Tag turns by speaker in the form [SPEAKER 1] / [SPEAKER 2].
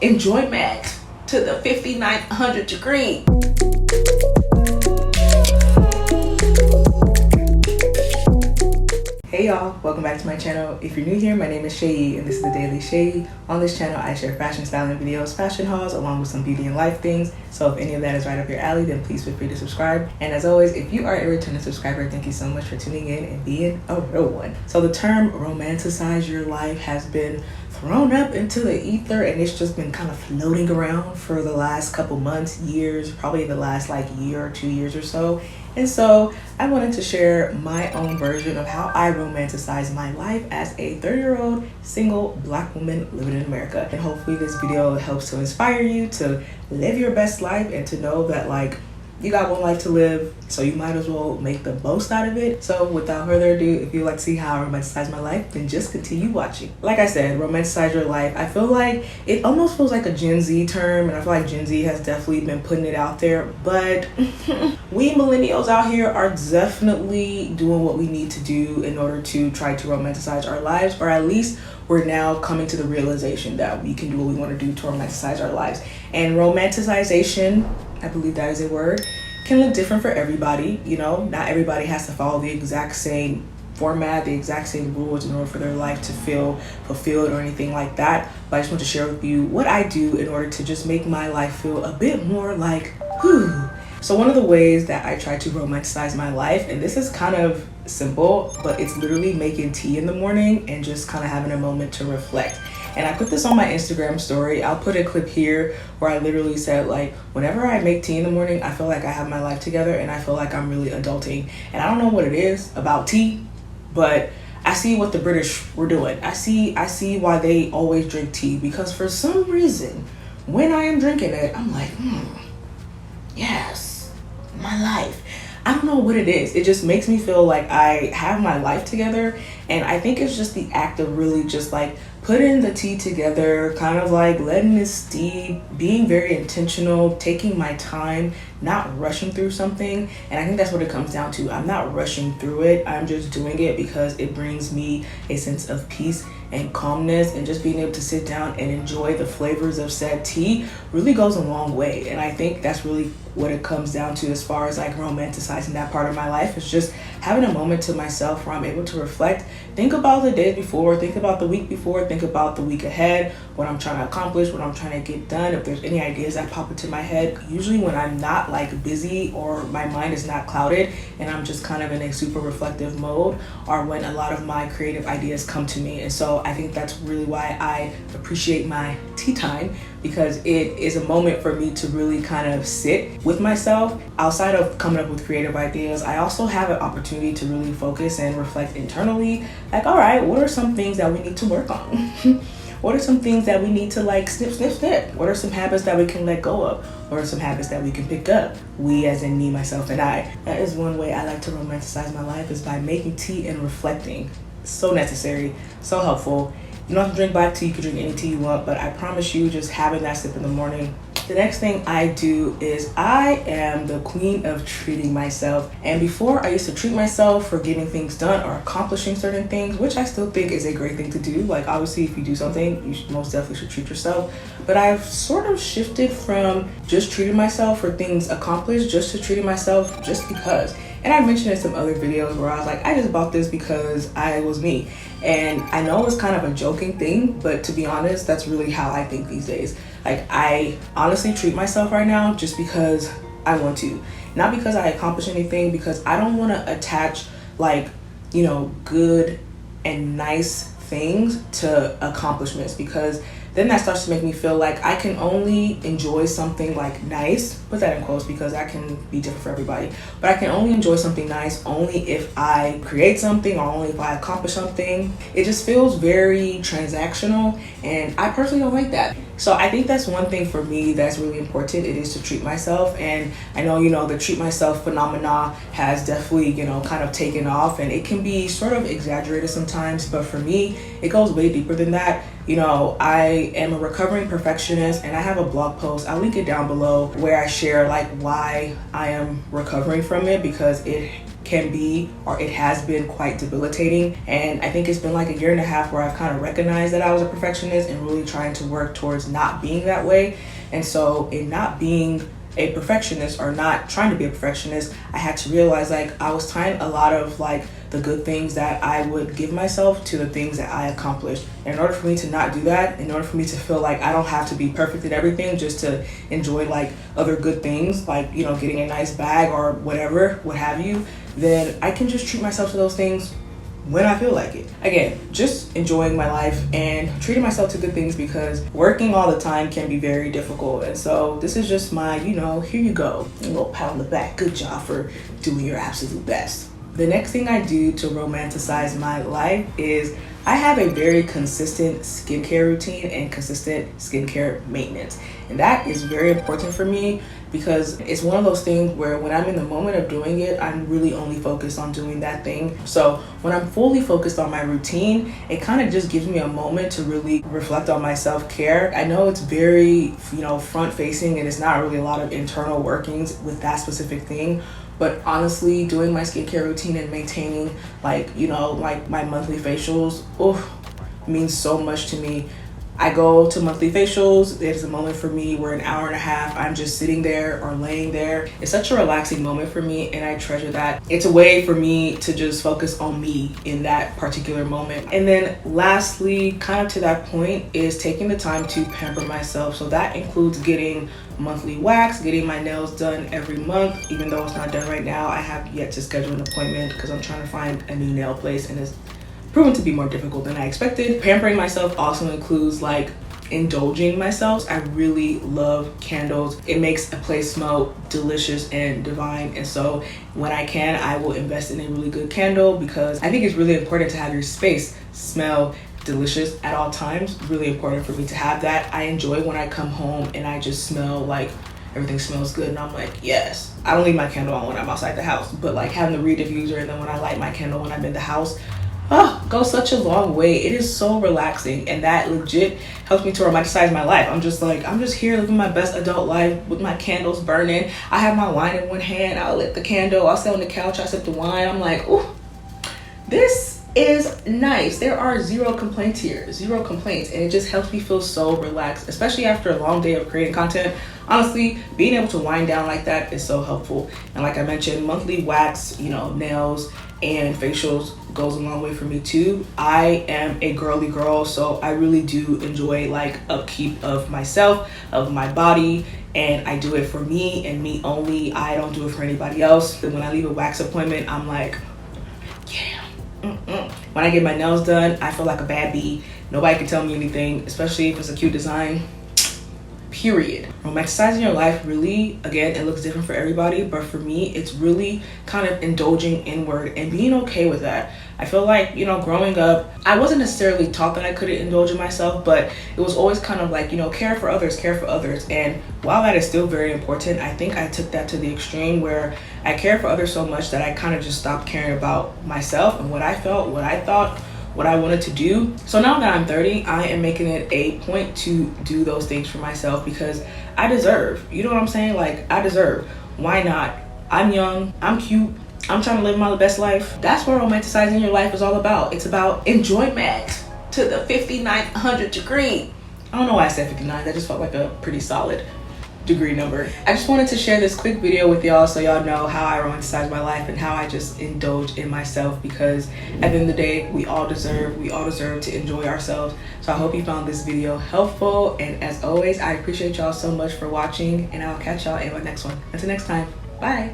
[SPEAKER 1] enjoyment to the 5900 degree. Hey y'all, welcome back to my channel. If you're new here, my name is Seyi and this is the Daily Seyi. On this channel, I share fashion styling videos, fashion hauls, along with some beauty and life things. So if any of that is right up your alley, then please feel free to subscribe. And as always, if you are a returning subscriber, thank you so much for tuning in and being a real one. So the term romanticize your life has been thrown up into the ether, and it's just been kind of floating around for the last couple months, years, probably the last year or 2 years or so. And so I wanted to share my own version of how I romanticize my life as a 30-year-old single Black woman living in America. And hopefully this video helps to inspire you to live your best life and to know that you got one life to live, so you might as well make the most out of it. So without further ado, if you'd like to see how I romanticize my life, then just continue watching. Like I said, romanticize your life. I feel like it almost feels like a Gen Z term, and I feel like Gen Z has definitely been putting it out there, but we millennials out here are definitely doing what we need to do in order to try to romanticize our lives, or at least we're now coming to the realization that we can do what we want to do to romanticize our lives. And romanticization, I believe that is a word, can look different for everybody. You know, not everybody has to follow the exact same format, the exact same rules in order for their life to feel fulfilled or anything like that. But I just want to share with you what I do in order to just make my life feel a bit more like, whew. So one of the ways that I try to romanticize my life, and this is kind of simple, but it's literally making tea in the morning and just kind of having a moment to reflect. And I put this on my Instagram story. I'll put a clip here where I literally said, whenever I make tea in the morning, I feel like I have my life together and I feel like I'm really adulting. And I don't know what it is about tea, but I see what the British were doing. I see why they always drink tea, because for some reason, when I am drinking it, I'm like, yes, my life. I don't know what it is. It just makes me feel like I have my life together. And I think it's just the act of really just putting the tea together, kind of letting it steep, being very intentional, taking my time, not rushing through something. And I think that's what it comes down to. I'm not rushing through it. I'm just doing it because it brings me a sense of peace and calmness, and just being able to sit down and enjoy the flavors of said tea really goes a long way. And I think that's really what it comes down to as far as romanticizing that part of my life. Is just having a moment to myself where I'm able to reflect, think about the day before, think about the week before, think about the week ahead, what I'm trying to accomplish, what I'm trying to get done. If there's any ideas that pop into my head, usually when I'm not busy or my mind is not clouded and I'm just kind of in a super reflective mode, are when a lot of my creative ideas come to me. And so I think that's really why I appreciate my tea time, because it is a moment for me to really kind of sit with myself. Outside of coming up with creative ideas, I also have an opportunity to really focus and reflect internally. All right, what are some things that we need to work on? What are some things that we need to snip, snip, snip? What are some habits that we can let go of? What are some habits that we can pick up? We as in me, myself, and I. That is one way I like to romanticize my life, is by making tea and reflecting. So necessary, so helpful. You don't have to drink black tea, you can drink any tea you want, but I promise you, just having that sip in the morning. The next thing I do is I am the queen of treating myself. And before, I used to treat myself for getting things done or accomplishing certain things, which I still think is a great thing to do. Obviously, if you do something, you most definitely should treat yourself. But I've sort of shifted from just treating myself for things accomplished just to treating myself just because. And I mentioned in some other videos where I was I just bought this because I was me. And I know it's kind of a joking thing, but to be honest, that's really how I think these days. I honestly treat myself right now just because I want to. Not because I accomplish anything, because I don't want to attach good and nice things to accomplishments, because then that starts to make me feel like I can only enjoy something nice, put that in quotes because that can be different for everybody, but I can only enjoy something nice only if I create something or only if I accomplish something. It just feels very transactional, and I personally don't like that. So I think that's one thing for me that's really important. It is to treat myself. And I know, the treat myself phenomena has definitely, kind of taken off, and it can be sort of exaggerated sometimes. But for me, it goes way deeper than that. I am a recovering perfectionist, and I have a blog post, I'll link it down below, where I share why I am recovering from it, because it can be, or it has been, quite debilitating. And I think it's been like a year and a half where I've kind of recognized that I was a perfectionist and really trying to work towards not being that way. And so in not being a perfectionist, or not trying to be a perfectionist, I had to realize like I was tying a lot of like the good things that I would give myself to the things that I accomplished. And in order for me to not do that, in order for me to feel like I don't have to be perfect at everything just to enjoy like other good things, like, you know, getting a nice bag or whatever, what have you, then I can just treat myself to those things when I feel like it. Again, just enjoying my life and treating myself to good things, because working all the time can be very difficult. And so this is just my, you know, here you go, a little pat on the back, good job for doing your absolute best. The next thing I do to romanticize my life is I have a very consistent skincare routine and consistent skincare maintenance. And that is very important for me, because it's one of those things where when I'm in the moment of doing it, I'm really only focused on doing that thing. So when I'm fully focused on my routine, it kind of just gives me a moment to really reflect on my self-care. I know it's very, you know, front facing and it's not really a lot of internal workings with that specific thing. But honestly, doing my skincare routine and maintaining like, you know, like my monthly facials, means so much to me. I go to monthly facials. There's a moment for me where an hour and a half, I'm just sitting there or laying there. It's such a relaxing moment for me, and I treasure that. It's a way for me to just focus on me in that particular moment. And then lastly, kind of to that point, is taking the time to pamper myself. So that includes getting monthly wax, getting my nails done every month. Even though it's not done right now, I have yet to schedule an appointment because I'm trying to find a new nail place, and it's proven to be more difficult than I expected. Pampering myself also includes like indulging myself. I really love candles. It makes a place smell delicious and divine. And so when I can, I will invest in a really good candle, because I think it's really important to have your space smell delicious at all times. Really important for me to have that. I enjoy when I come home and I just smell like everything smells good, and I'm like, yes. I don't leave my candle on when I'm outside the house, but like having the reed diffuser, and then when I light my candle when I'm in the house, goes such a long way. It is so relaxing, and that legit helps me to romanticize my life. I'm just here living my best adult life with my candles burning. I have my wine in one hand, I'll lit the candle, I'll sit on the couch, I sip the wine. I'm like, ooh, this is nice. There are zero complaints here, zero complaints, and it just helps me feel so relaxed, especially after a long day of creating content. Honestly, being able to wind down like that is so helpful. And like I mentioned, monthly wax, you know, nails and facials goes a long way for me too. I am a girly girl, so I really do enjoy like upkeep of myself, of my body, and I do it for me and me only. I don't do it for anybody else. And when I leave a wax appointment, I'm like, yeah. When I get my nails done, I feel like a bad bee. Nobody can tell me anything, especially if it's a cute design. Period. Romanticizing your life, really, again, it looks different for everybody, but for me, it's really kind of indulging inward and being okay with that. I feel like, you know, growing up, I wasn't necessarily taught that I couldn't indulge in myself, but it was always kind of like, you know, care for others, care for others. And while that is still very important, I think I took that to the extreme where I care for others so much that I kind of just stopped caring about myself and what I felt, what I thought, what I wanted to do. So now that I'm 30, I am making it a point to do those things for myself, because I deserve, you know what I'm saying? Like, I deserve. Why not? I'm young, I'm cute, I'm trying to live my best life. That's what romanticizing your life is all about. It's about enjoyment to the 59th 100th degree. I don't know why I said 59, that just felt like a pretty solid degree number. I just wanted to share this quick video with y'all so y'all know how I romanticize my life and how I just indulge in myself, because at the end of the day, we all deserve to enjoy ourselves. So I hope you found this video helpful, and as always, I appreciate y'all so much for watching, and I'll catch y'all in my next one. Until next time, bye.